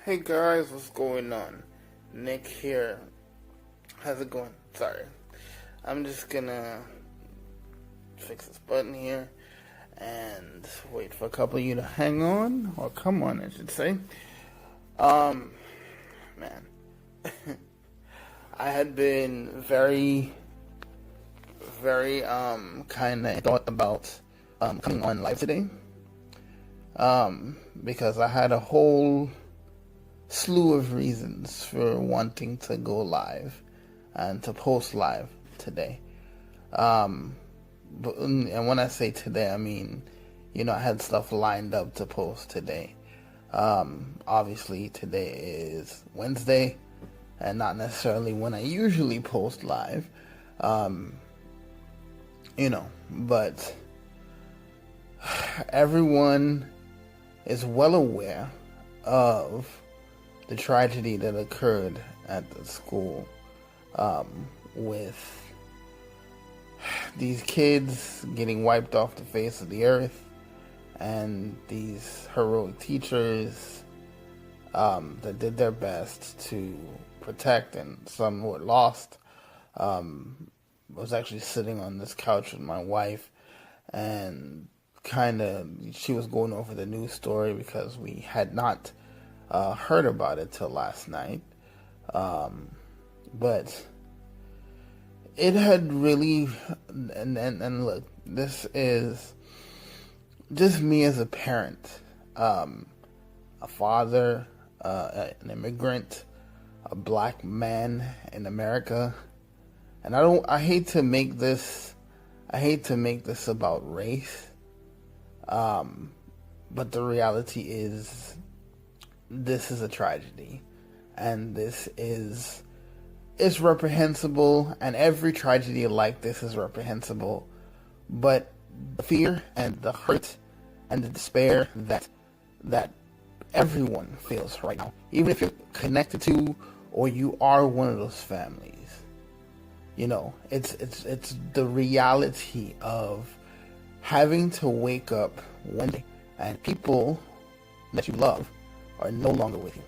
Hey guys, what's going on? Nick here. How's it going? Sorry. I'm just gonna fix this button here and wait for a couple of you to hang on, or come on, I should say. Um, man. I had been very, kind of thought about, coming on live today. Because I had a whole slew of reasons for wanting to go live and to post live today. And when I say today, I mean, I had stuff lined up to post today. Obviously, today is Wednesday, and not necessarily when I usually post live. But everyone is well aware of the tragedy that occurred at the school, with these kids getting wiped off the face of the earth, and these heroic teachers that did their best to protect, and some were lost. I was actually sitting on this couch with my wife, and she was going over the news story because we had not heard about it till last night. But it had really, and look, this is just me as a parent, a father, an immigrant, a black man in America. And I hate to make this about race. But the reality is, this is a tragedy, and it's reprehensible, and every tragedy like this is reprehensible. But the fear and the hurt and the despair that everyone feels right now, even if you're connected to or you are one of those families, it's the reality of having to wake up one day and people that you love are no longer with you.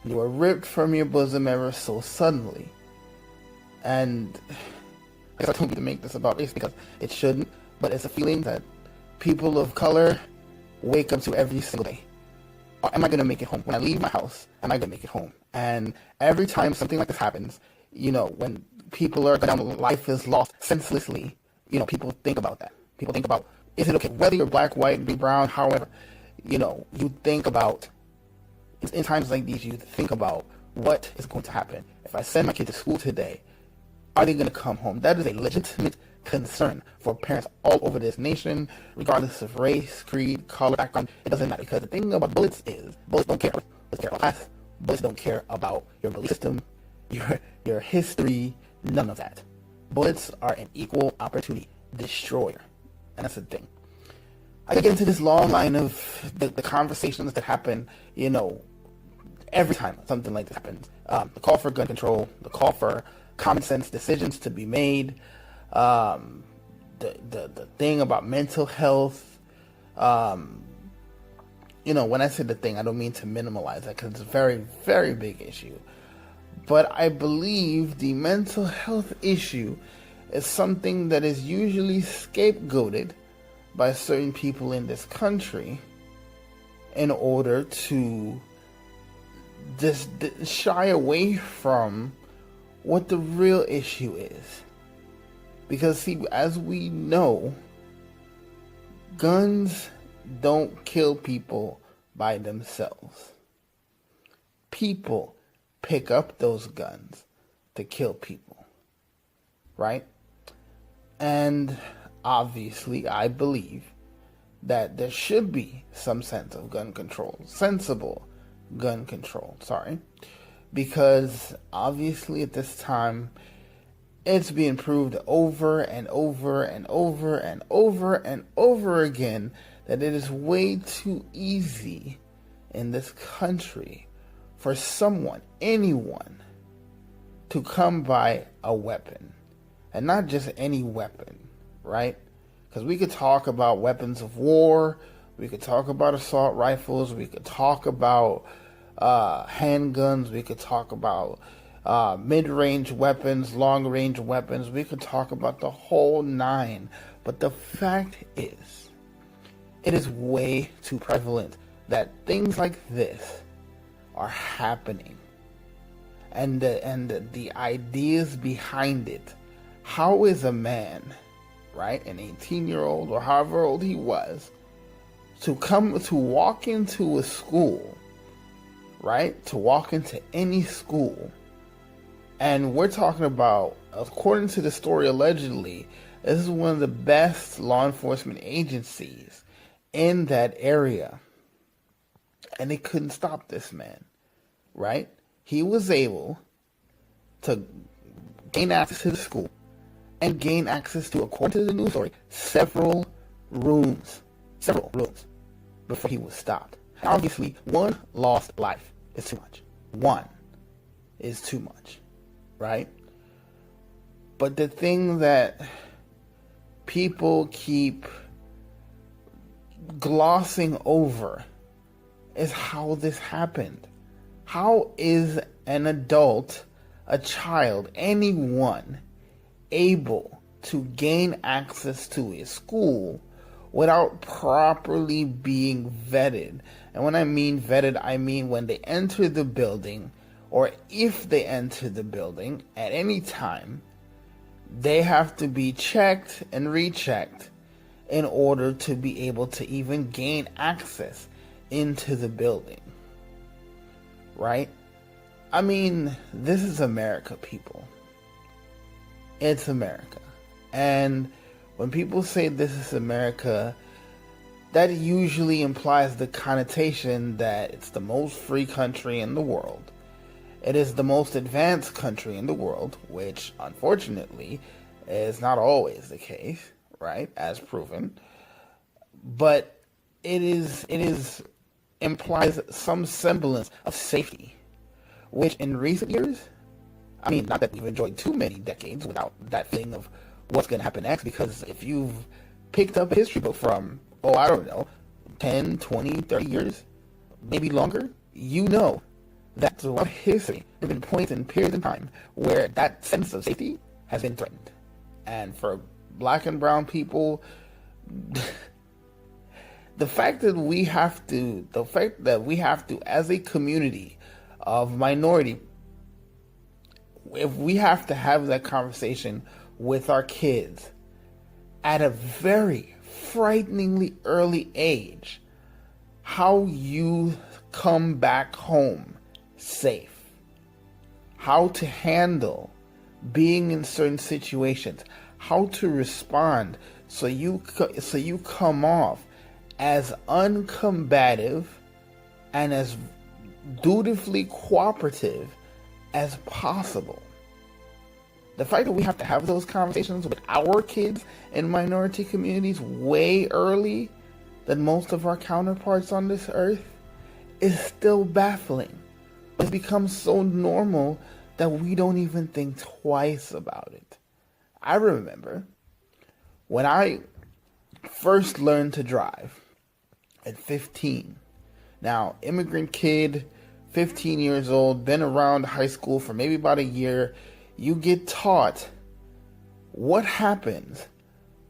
You are ripped from your bosom ever so suddenly. And I don't mean to make this about race because it shouldn't, but it's a feeling that people of color wake up to every single day. Am I going to make it home? When I leave my house, am I going to make it home? And every time something like this happens, when people are down, life is lost senselessly, people think about that. People think about, is it okay? Whether you're black, white, big, brown, however, you think about, in times like these, you think about what is going to happen. If I send my kid to school today, are they going to come home? That is a legitimate concern for parents all over this nation, regardless of race, creed, color, background. It doesn't matter, because the thing about bullets is, bullets don't care. Bullets care about class. Bullets don't care about your belief system, your history, none of that. Bullets are an equal opportunity destroyer. And that's the thing. I could get into this long line of the conversations that happen, every time something like this happens. The call for gun control, the call for common sense decisions to be made, the thing about mental health. When I say the thing, I don't mean to minimalize that, because it's a very, very big issue. But I believe the mental health issue is something that is usually scapegoated by certain people in this country in order to just shy away from what the real issue is. Because, see, as we know, guns don't kill people by themselves. People pick up those guns to kill people, right? And obviously, I believe that there should be some sense of gun control, sensible gun control, because obviously at this time, it's being proved over and over and over and over and over again that it is way too easy in this country for someone, anyone, to come by a weapon. And not just any weapon, right? Because we could talk about weapons of war, we could talk about assault rifles, we could talk about handguns. We could talk about mid-range weapons, long-range weapons. We could talk about the whole nine. But the fact is, it is way too prevalent that things like this are happening. And the ideas behind it. How is a man, right, an 18-year-old or however old he was, to walk into a school, right, to walk into any school, and we're talking about, according to the story allegedly, this is one of the best law enforcement agencies in that area, and they couldn't stop this man, right? He was able to gain access to the school and gain access to, according to the news story, several rooms before he was stopped. And obviously, one lost life is too much. One is too much, right? But the thing that people keep glossing over is how this happened. How is an adult, a child, anyone able to gain access to a school without properly being vetted? And when I mean vetted, I mean when they enter the building, or if they enter the building at any time, they have to be checked and rechecked in order to be able to even gain access into the building. Right? I mean, this is America, people. It's America. And when people say this is America, that usually implies the connotation that it's the most free country in the world. It is the most advanced country in the world, which unfortunately is not always the case, right? As proven. But it implies some semblance of safety, which in recent years, I mean, not that we've enjoyed too many decades without that feeling of what's going to happen next, because if you've picked up a history book from, I don't know, 10, 20, 30 years, maybe longer, you know that throughout history, there have been points and periods in time where that sense of safety has been threatened. And for black and brown people, the fact that we have to, as a community of minority, if we have to have that conversation with our kids at a very frighteningly early age, how you come back home safe, how to handle being in certain situations, how to respond so you come off as uncombative and as dutifully cooperative as possible. The fact that we have to have those conversations with our kids in minority communities way early than most of our counterparts on this earth is still baffling. It's become so normal that we don't even think twice about it. I remember when I first learned to drive at 15. Now, immigrant kid, 15 years old, been around high school for maybe about a year. You get taught what happens,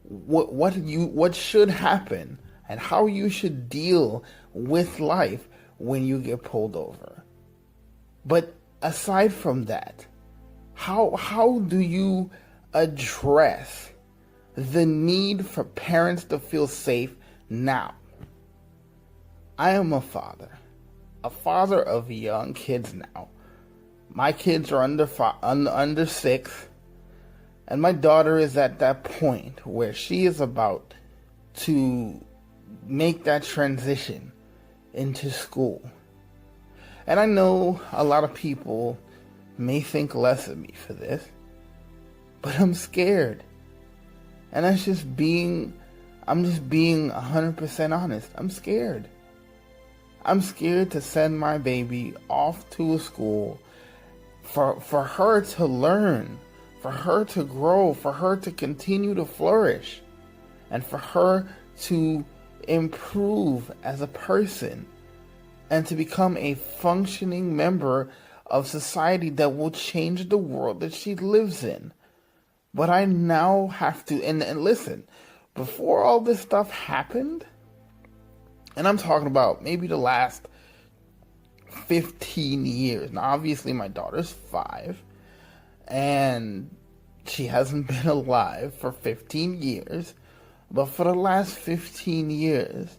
what should happen, and how you should deal with life when you get pulled over. But aside from that, how do you address the need for parents to feel safe now? I am a father of young kids now. My kids are under 6, and my daughter is at that point where she is about to make that transition into school. And I know a lot of people may think less of me for this, but I'm scared. And I'm just being 100% honest. I'm scared. I'm scared to send my baby off to a school for her to learn, for her to grow, for her to continue to flourish, and for her to improve as a person. and to become a functioning member of society that will change the world that she lives in. But I now have to, and listen, before all this stuff happened, and I'm talking about maybe the last 15 years. Now, obviously, my daughter's 5, and she hasn't been alive for 15 years. But for the last 15 years,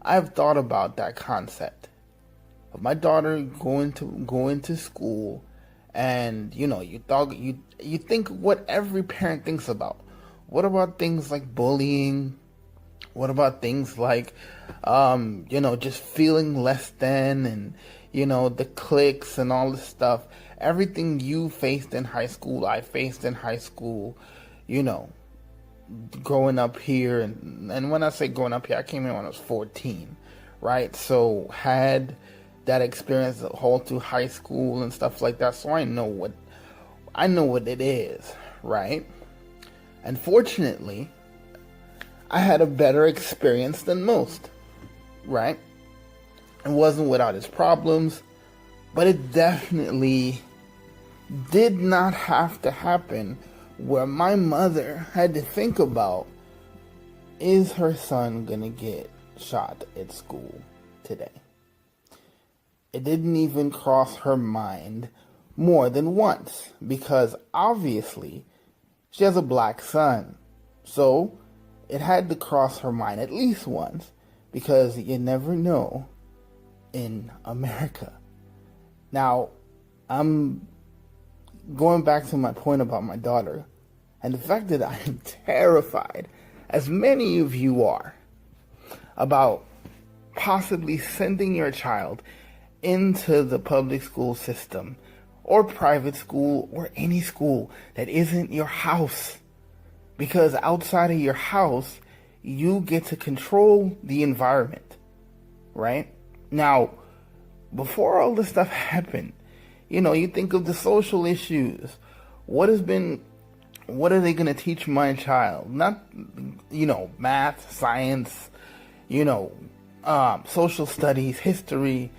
I've thought about that concept of my daughter going to school, and you think what every parent thinks about. What about things like bullying? What about things like, just feeling less than, and the cliques and all this stuff? Everything you faced in high school, I faced in high school. Growing up here, and when I say growing up here, I came here when I was 14, right? So had that experience all through high school and stuff like that. So I know what it is, right? And fortunately, I had a better experience than most, right? It wasn't without its problems, but it definitely did not have to happen where my mother had to think about, is her son gonna get shot at school today? It didn't even cross her mind more than once, because obviously she has a black son. So it had to cross her mind at least once, because you never know in America. Now, I'm going back to my point about my daughter and the fact that I am terrified, as many of you are, about possibly sending your child into the public school system or private school or any school that isn't your house. Because outside of your house, you get to control the environment, right? Now, before all this stuff happened, you think of the social issues. What are they going to teach my child? Not, math, science, social studies, history.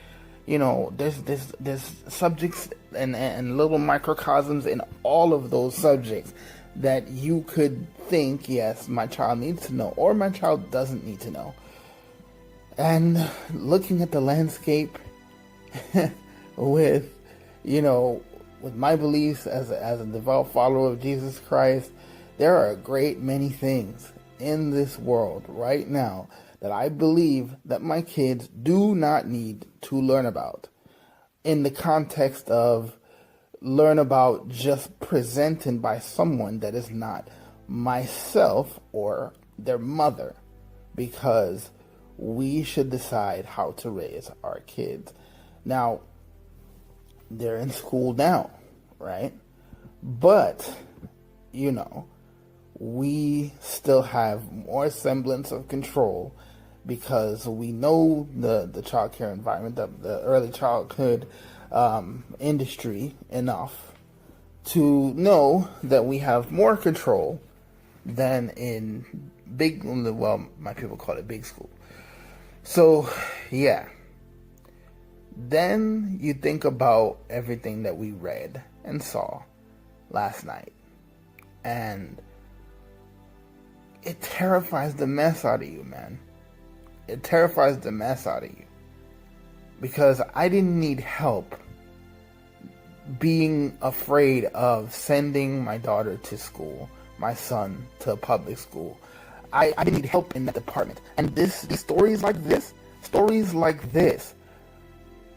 There's subjects and little microcosms in all of those subjects that you could think, yes, my child needs to know, or my child doesn't need to know. And looking at the landscape with my beliefs as a devout follower of Jesus Christ, there are a great many things in this world right now that I believe that my kids do not need to learn about, in the context of learn about just presented by someone that is not myself or their mother, because we should decide how to raise our kids. Now, they're in school now, right? But, we still have more semblance of control, because we know the child care environment, the early childhood industry enough to know that we have more control than in my people call it big school. So, yeah. Then you think about everything that we read and saw last night, and it terrifies the mess out of you, man. It terrifies the mess out of you, because I didn't need help being afraid of sending my daughter to school, my son to a public school. I didn't need help in that department. And these stories like this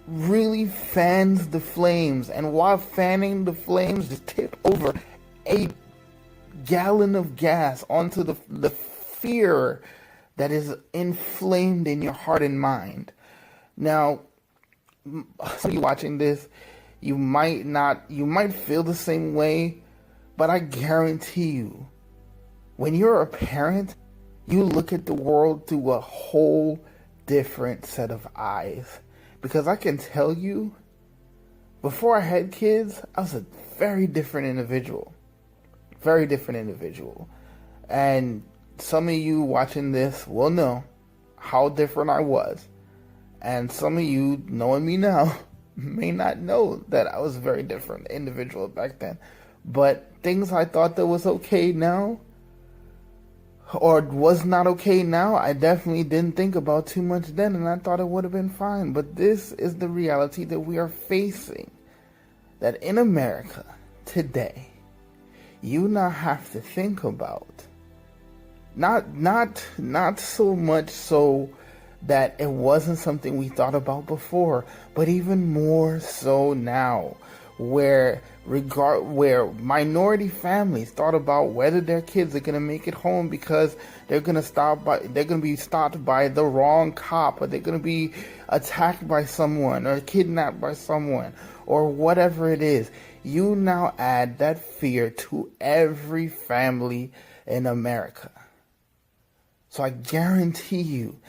really fans the flames, and while fanning the flames, just tip over a gallon of gas onto the fear that is inflamed in your heart and mind. Now, some of you watching this, you might feel the same way, but I guarantee you, when you're a parent, you look at the world through a whole different set of eyes. Because I can tell you, before I had kids, I was a very different individual. Very different individual. And some of you watching this will know how different I was. And some of you, knowing me now, may not know that I was a very different individual back then. But things I thought that was okay now, or was not okay now, I definitely didn't think about too much then, and I thought it would have been fine. But this is the reality that we are facing. That in America today, you now have to think about not so much so that it wasn't something we thought about before, but even more so now, where minority families thought about whether their kids are going to make it home because they're going to be stopped by the wrong cop, or they're going to be attacked by someone or kidnapped by someone or whatever it is. You now add that fear to every family in America. So I guarantee you,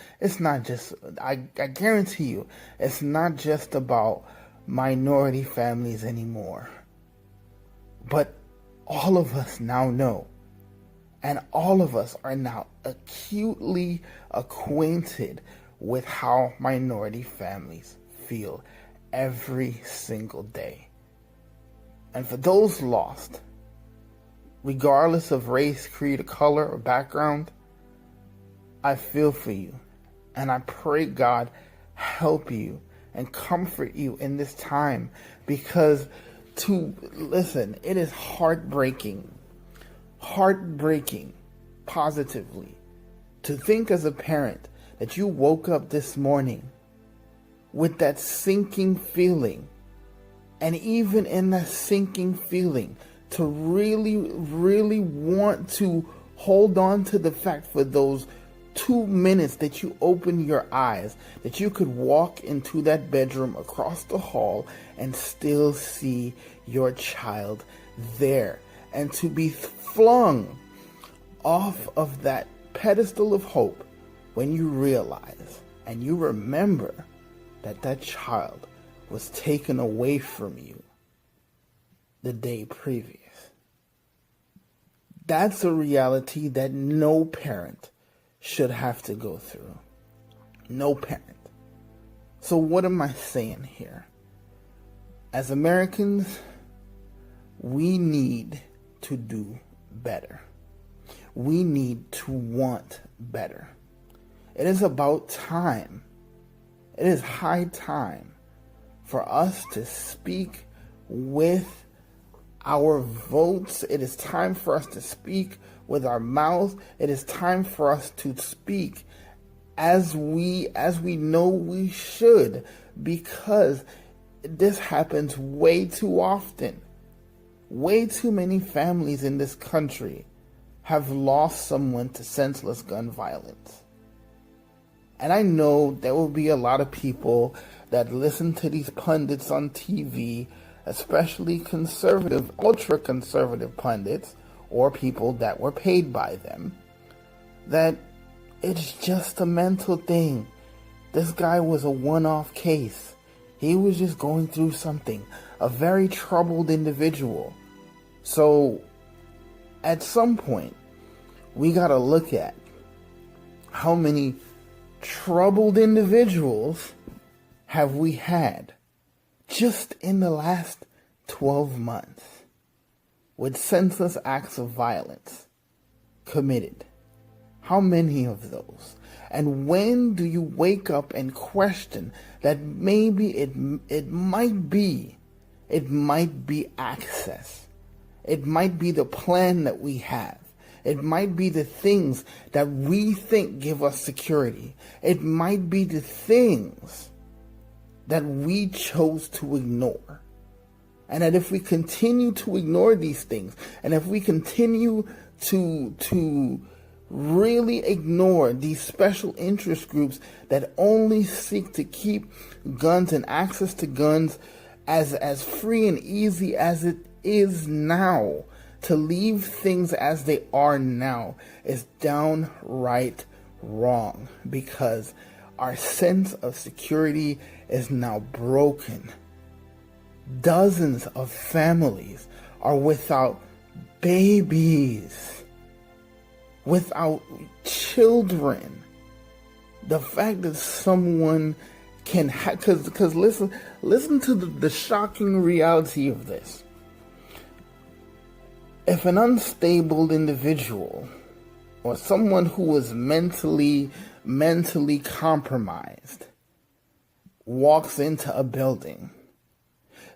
I guarantee you, it's not just about minority families anymore. But all of us now know, and all of us are now acutely acquainted with how minority families feel every single day. And for those lost, regardless of race, creed, color, or background, I feel for you, and I pray God help you and comfort you in this time, because it is heartbreaking positively to think as a parent that you woke up this morning with that sinking feeling, and even in that sinking feeling, to really, really want to hold on to the fact for those 2 minutes that you open your eyes, that you could walk into that bedroom across the hall and still see your child there, and to be flung off of that pedestal of hope when you realize and you remember that that child was taken away from you the day previous. That's a reality that no parent should have to go through. No parent. So what am I saying here? As Americans, we need to do better. We need to want better. It is about time. It is high time for us to speak with our votes. It is time for us to speak with our mouths. It is time for us to speak as we know we should, because this happens way too often. Way too many families in this country have lost someone to senseless gun violence. And I know there will be a lot of people that listen to these pundits on TV, especially conservative, ultra-conservative pundits, or people that were paid by them, that it's just a mental thing. This guy was a one-off case. He was just going through something, a very troubled individual. So, at some point, we gotta look at how many troubled individuals have we had just in the last 12 months with senseless acts of violence committed. How many of those? And when do you wake up and question that maybe it might be access. It might be the plan that we have. It might be the things that we think give us security. It might be the things that we chose to ignore. And that if we continue to ignore these things, and if we continue to really ignore these special interest groups that only seek to keep guns and access to guns as free and easy as it is now, to leave things as they are now is downright wrong, because our sense of security is now broken. Dozens of families are without babies, without children. The fact that someone because listen to the shocking reality of this. If an unstable individual or someone who is mentally compromised walks into a building,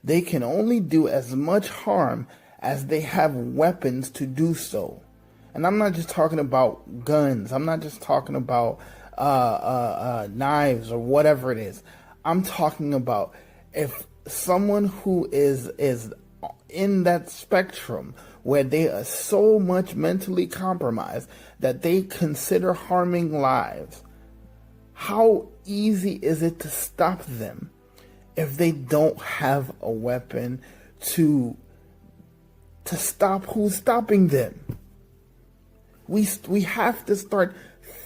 they can only do as much harm as they have weapons to do so. And I'm not just talking about guns. I'm not just talking about knives or whatever it is. I'm talking about if someone who is in that spectrum where they are so much mentally compromised that they consider harming lives, how easy is it to stop them if they don't have a weapon to stop who's stopping them? We have to start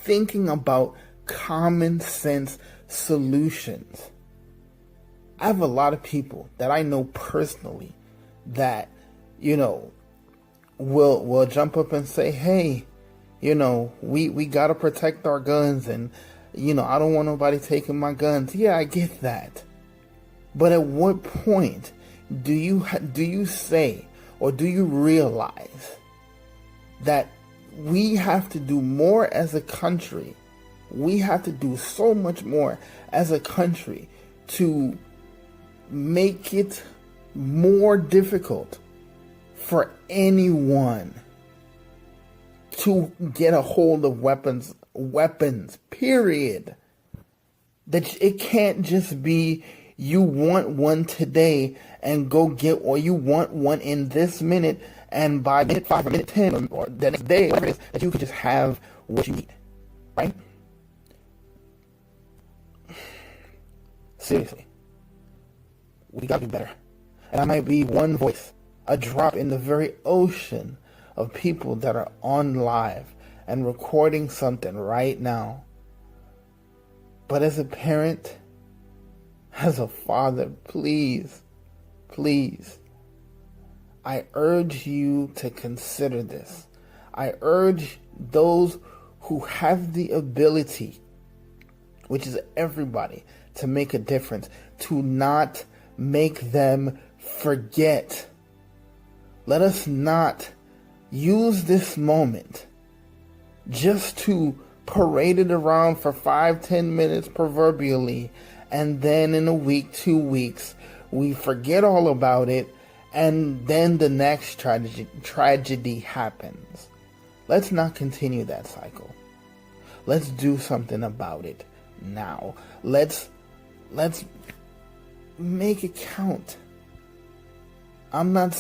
thinking about common sense solutions. I have a lot of people that I know personally that, will jump up and say, hey, we got to protect our guns, and, I don't want nobody taking my guns. Yeah, I get that. But at what point do you say, or do you realize that we have to do more as a country? We have to do so much more as a country to make it more difficult for anyone to get a hold of weapons, period. That it can't just be you want one today and go get, or you want one in this minute, and by minute 5 or minute 10 or the next day, whatever it is, that you can just have what you need, right? Seriously, we gotta do better. And I might be one voice, a drop in the very ocean of people that are on live and recording something right now. But as a parent, as a father, please, I urge you to consider this. I urge those who have the ability, which is everybody, to make a difference, to not make them forget. Let us not use this moment just to parade it around for 5-10 minutes proverbially, and then in a week, 2 weeks, we forget all about it, and then the next tragedy happens. Let's not continue that cycle. Let's do something about it now. Let's make it count. I'm not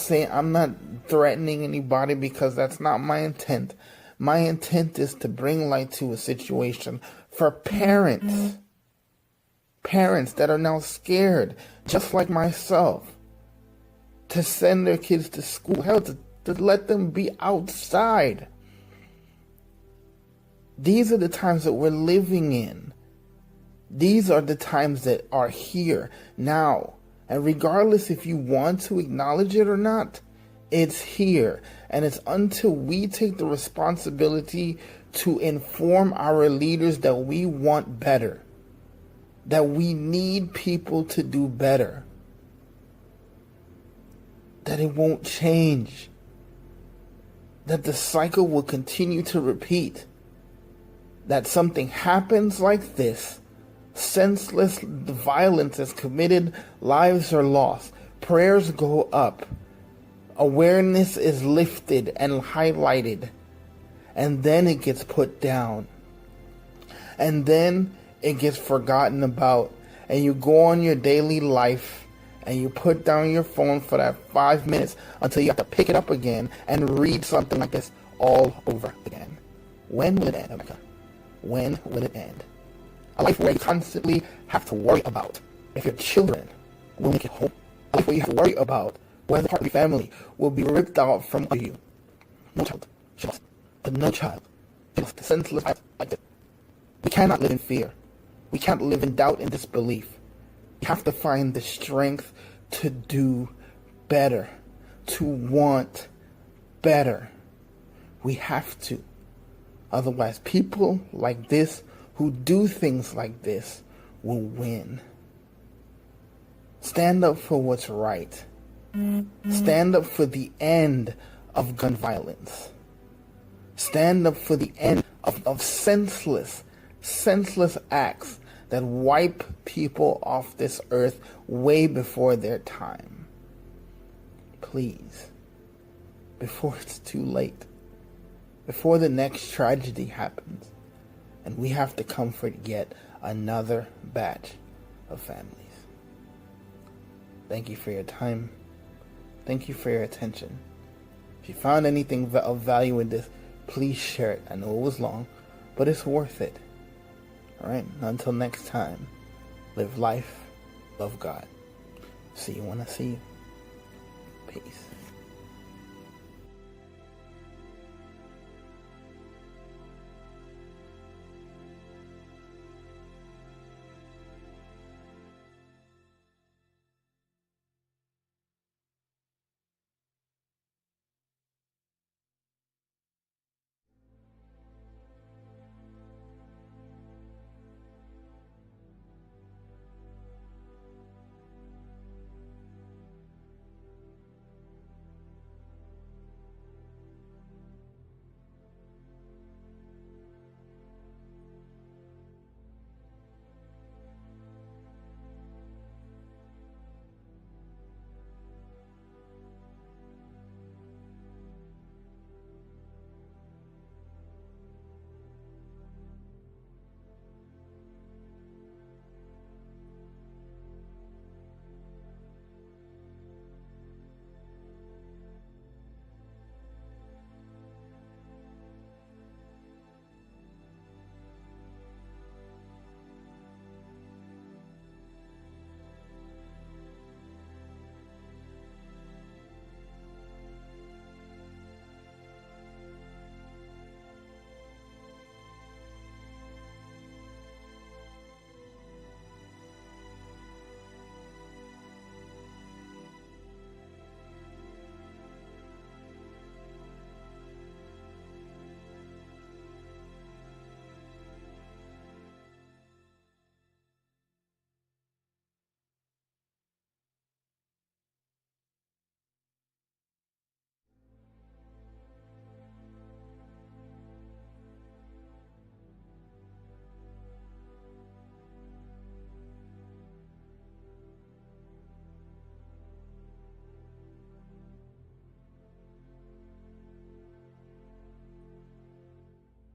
threatening anybody, because that's not my intent. My intent is to bring light to a situation for parents that are now scared, just like myself, to send their kids to school. Hell, to let them be outside. These are the times that we're living in. These are the times that are here now. And regardless if you want to acknowledge it or not, it's here. And it's until we take the responsibility to inform our leaders that we want better, that we need people to do better, that it won't change, that the cycle will continue to repeat, that something happens like this, senseless violence is committed, lives are lost, prayers go up, awareness is lifted and highlighted, and then it gets put down, and then it gets forgotten about, and you go on your daily life and you put down your phone for that 5 minutes until you have to pick it up again and read something like this all over again. When will it end, America? When will it end? A life where you constantly have to worry about if your children will make it home. A life where you have to worry about whether part of your family will be ripped out from under you. No child should lost. But no child should lost. The senseless life like this. We cannot live in fear. We can't live in doubt and disbelief. We have to find the strength to do better, to want better. We have to. Otherwise, people like this who do things like this will win. Stand up for what's right. Stand up for the end of gun violence. Stand up for the end of senseless acts that wipe people off this earth way before their time. Please, before it's too late, before the next tragedy happens, and we have to comfort yet another batch of families. Thank you for your time. Thank you for your attention. If you found anything of value in this, please share it. I know it was long, but it's worth it. Alright, until next time, live life, love God. See you when I see you. Peace.